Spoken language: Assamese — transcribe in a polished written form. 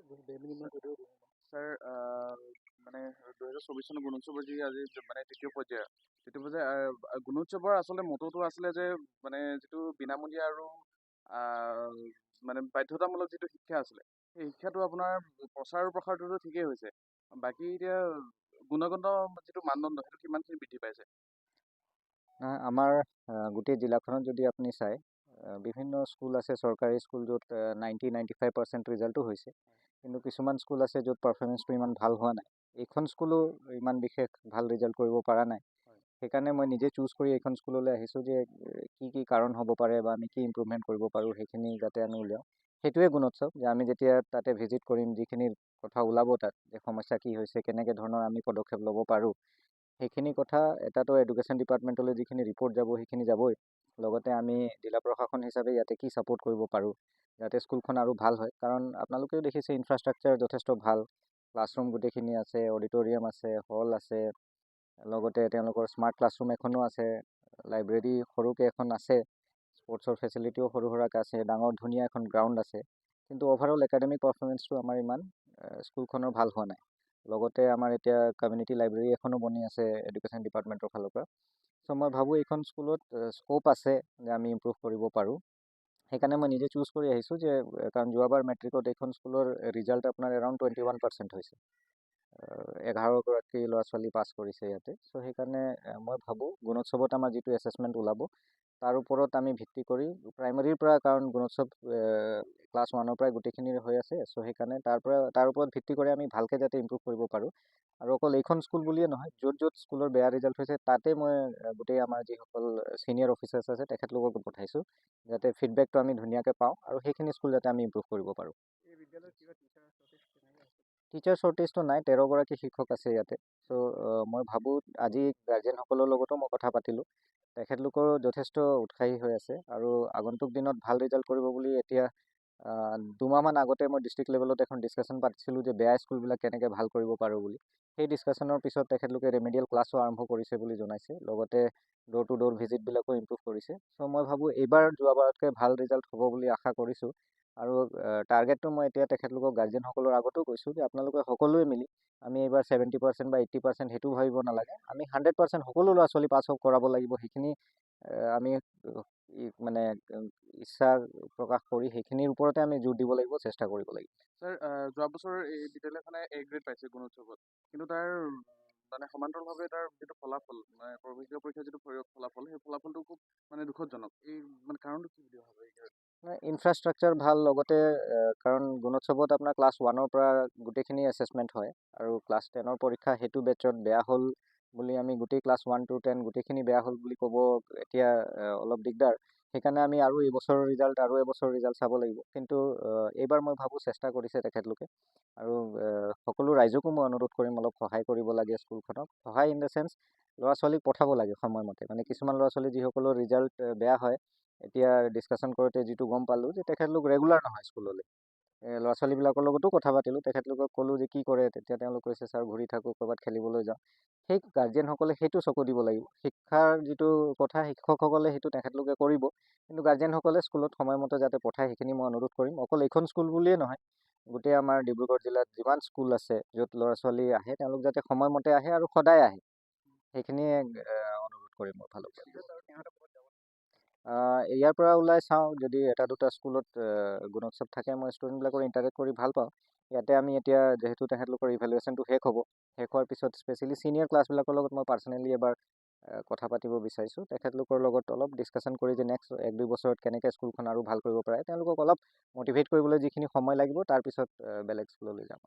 স্যাৰ মানে 2024 চনৰ গুণোৎসৱৰ যি আজি মানে তৃতীয় পৰ্যায়ৰ গুণোৎসৱৰ আচলতে মটটো আছিলে যে মানে যিটো বিনামূলীয়া আৰু মানে বাধ্যতামূলক যিটো শিক্ষা আছিলে সেই শিক্ষাটো আপোনাৰ প্ৰচাৰ আৰু প্ৰসাৰটোতো ঠিকেই হৈছে। বাকী এতিয়া গুণগত যিটো মানদণ্ড সেইটো কিমানখিনি বৃদ্ধি পাইছে? আমাৰ গোটেই জিলাখনত যদি আপুনি চায় বিভিন্ন স্কুল আছে চৰকাৰী স্কুল য'ত 90-95% ৰিজাল্টো হৈছে, কিন্তু কিছুমান স্কুল আছে য'ত পাৰফৰ্মেঞ্চটো ইমান ভাল হোৱা নাই। এইখন স্কুলো ইমান বিশেষ ভাল ৰিজাল্ট কৰিব পৰা নাই। সেইকাৰণে মই নিজে চুজ কৰি এইখন স্কুললৈ আহিছোঁ যে কি কি কাৰণ হ'ব পাৰে বা আমি কি ইম্প্ৰুভমেণ্ট কৰিব পাৰোঁ সেইখিনি যাতে আমি উলিয়াওঁ। সেইটোৱে গুণোৎসৱ যে আমি যেতিয়া তাতে ভিজিট কৰিম, যিখিনি কথা ওলাব তাত যে সমস্যা কি হৈছে, কেনেকৈ ধৰণৰ আমি পদক্ষেপ ল'ব পাৰোঁ, সেইখিনি কথা এটাতো এডুকেশ্যন ডিপাৰ্টমেণ্টলৈ যিখিনি ৰিপৰ্ট যাব সেইখিনি যাবই, লগতে আমি জিলা প্ৰশাসন হিচাপে ইয়াতে কি ছাপোৰ্ট কৰিব পাৰোঁ যাতে স্কুলখন আৰু ভাল হয়। কাৰণ আপোনালোকেও দেখিছে ইনফ্ৰাষ্ট্ৰাকচাৰ যথেষ্ট ভাল, ক্লাছৰুম গোটেইখিনি আছে, অডিটৰিয়াম আছে, হল আছে, লগতে তেওঁলোকৰ স্মাৰ্ট ক্লাছৰুম এখনো আছে, লাইব্ৰেৰী সৰুকৈ এখন আছে, স্পৰ্টছৰ ফেচিলিটিও সৰু সুৰাকৈ আছে, ডাঙৰ ধুনীয়া এখন গ্ৰাউণ্ড আছে। কিন্তু অভাৰঅল একাডেমিক পাৰফৰ্মেঞ্চটো আমাৰ ইমান স্কুলখনৰ ভাল হোৱা নাই। লগতে আমাৰ এতিয়া কমিউনিটি লাইব্ৰেৰী এখনো বনি আছে এডুকেশ্যন ডিপাৰ্টমেণ্টৰ ফালৰ পৰা। চ' মই ভাবোঁ এইখন স্কুলত স্ক'প আছে যে আমি ইম্প্ৰুভ কৰিব পাৰোঁ। সেইকাৰণে মই নিজে চুজ কৰি আহিছোঁ যে কাৰণ যোৱাবাৰ মেট্ৰিকত এইখন স্কুলৰ ৰিজাল্ট আপোনাৰ এৰাউণ্ড 21% হৈছে। 11গৰাকী ল'ৰা ছোৱালী পাছ কৰিছে ইয়াতে। চ' সেইকাৰণে মই ভাবোঁ গুণোৎসৱত আমাৰ যিটো এছেছমেণ্ট ওলাব তাৰ ওপৰত আমি ভিত্তি কৰি প্ৰাইমেৰীৰ পৰা, কাৰণ গুণোৎসৱ ক্লাছ 1ৰ পৰাই গোটেইখিনিৰ হৈ আছে, চ' সেইকাৰণে তাৰ ওপৰত ভিত্তি কৰি আমি ভালকৈ যাতে ইম্প্ৰুভ কৰিব পাৰোঁ। আৰু অকল এইখন স্কুল বুলিয়ে নহয়, য'ত য'ত স্কুলৰ বেয়া ৰিজাল্ট হৈছে তাতে মই গোটেই আমাৰ যিসকল ছিনিয়ৰ অফিচাৰ্ছ আছে তেখেতলোককো পঠাইছোঁ যাতে ফিডবেকটো আমি ধুনীয়াকৈ পাওঁ আৰু সেইখিনি স্কুল যাতে আমি ইম্প্ৰুভ কৰিব পাৰোঁ। টিচাৰ শ্বৰ্টেজটো নাই, 13গৰাকী শিক্ষক আছে ইয়াতে। চ' মই ভাবোঁ আজি গাৰ্জেনসকলৰ লগতো মই কথা পাতিলোঁ, তেখেতলোকৰো যথেষ্ট উৎসাহী হৈ আছে আৰু আগন্তুক দিনত ভাল ৰিজাল্ট কৰিব বুলি এতিয়া 2মাহমান আগতে মই ডিষ্ট্ৰিক্ট লেভেলত এখন ডিছকাশ্যন পাতিছিলোঁ যে বেয়া স্কুলবিলাক কেনেকৈ ভাল কৰিব পাৰোঁ বুলি। সেই ডিছকাশ্যনৰ পিছত তেখেতলোকে ৰেমেডিয়েল ক্লাছো আৰম্ভ কৰিছে বুলি জনাইছে, লগতে ড'ৰ টু ড'ৰ ভিজিটবিলাকো ইম্প্ৰুভ কৰিছে। চ' মই ভাবোঁ এইবাৰ যোৱাবাৰতকৈ ভাল ৰিজাল্ট হ'ব বুলি আশা কৰিছোঁ। আৰু টাৰ্গেটটো মই এতিয়া তেখেতলোকক গাৰ্জেনসকলৰ আগতো কৈছোঁ যে আপোনালোকে সকলোৱে মিলি আমি এইবাৰ 70% বা 80% সেইটো ভাবিব নালাগে, আমি 100% সকলো ল'ৰা ছোৱালী পাছ কৰাব লাগিব। সেইখিনি আমি মানে ইচ্ছা প্ৰকাশ কৰি সেইখিনিৰ ওপৰতে আমি জোৰ দিব লাগিব, চেষ্টা কৰিব লাগিব। স্যাৰ যোৱা বছৰ এই বিদ্যালয়খনে A গ্ৰেড পাইছে গুণোৎসৱত, কিন্তু তাৰ মানে সমান্তৰালভাৱে তাৰ যিটো ফলাফল মানে প্ৰৱেশিকা পৰীক্ষাৰ যিটো ফলাফল সেই ফলাফলটো খুব মানে দুখদজনক। এই মানে কাৰণটো কি বুলি ভাবে? ইনফ্ৰাষ্ট্ৰাকচাৰ ভাল, লগতে কাৰণ গুণোৎসৱত আপোনাৰ ক্লাছ 1ৰ পৰা গোটেইখিনি এছেছমেণ্ট হয় আৰু ক্লাছ 10ৰ পৰীক্ষা সেইটো বেটছত বেয়া হ'ল বুলি আমি গোটেই ক্লাছ 1 to 10 গোটেইখিনি বেয়া হ'ল বুলি ক'ব এতিয়া অলপ দিগদাৰ। সেইকাৰণে আমি আৰু এবছৰৰ ৰিজাল্ট চাব লাগিব। কিন্তু এইবাৰ মই ভাবোঁ চেষ্টা কৰিছে তেখেতলোকে আৰু সকলো ৰাইজকো মই অনুৰোধ কৰিম অলপ সহায় কৰিব লাগে স্কুলখনক। সহায় ইন দ্য চেন্স ল'ৰা ছোৱালীক পঠাব লাগে সময়মতে। মানে কিছুমান ল'ৰা ছোৱালী যিসকলৰ ৰিজাল্ট বেয়া হয়, এতিয়া ডিছকাশ্যন কৰোঁতে যিটো গম পালোঁ যে তেখেতলোক ৰেগুলাৰ নহয় স্কুললৈ। ল'ৰা ছোৱালীবিলাকৰ লগতো কথা পাতিলোঁ, তেখেতলোকক ক'লোঁ যে কি কৰে, তেতিয়া তেওঁলোক কৈছে ছাৰ ঘূৰি থাকোঁ, ক'ৰবাত খেলিবলৈ যাওঁ। সেই গাৰ্জেনসকলে সেইটো চকু দিব লাগিব। শিক্ষাৰ যিটো কথা শিক্ষকসকলে সেইটো তেখেতলোকে কৰিব, কিন্তু গাৰ্জেনসকলে স্কুলত সময়মতে যাতে পঠায় সেইখিনি মই অনুৰোধ কৰিম। অকল এইখন স্কুল বুলিয়ে নহয়, গোটেই আমাৰ ডিব্ৰুগড় জিলাত যিমান স্কুল আছে য'ত ল'ৰা ছোৱালী আহে তেওঁলোক যাতে সময়মতে আহে আৰু সদায় আহে, সেইখিনিয়ে অনুৰোধ কৰিম মোৰ ফালৰ পৰা। ইয়াৰ পৰা ওলাই চাওঁ, যদি এটা দুটা স্কুলত গুণোৎসৱ থাকে মই ষ্টুডেণ্টবিলাকৰ ইণ্টাৰেক্ট কৰি ভাল পাওঁ। ইয়াতে আমি এতিয়া যিহেতু তেখেতলোকৰ ইভেলুৱেশ্যনটো শেষ হ'ব, শেষ হোৱাৰ পিছত স্পেচিয়েলি ছিনিয়ৰ ক্লাছবিলাকৰ লগত মই পাৰ্চনেলি এবাৰ কথা পাতিব বিচাৰিছোঁ। তেখেতলোকৰ লগত অলপ ডিছকাশ্যন কৰি যে নেক্সট 1-2 বছৰত কেনেকৈ স্কুলখন আৰু ভাল কৰিব পাৰে, তেওঁলোকক অলপ মটিভেট কৰিবলৈ যিখিনি সময় লাগিব তাৰপিছত বেলেগ স্কুললৈ যাম।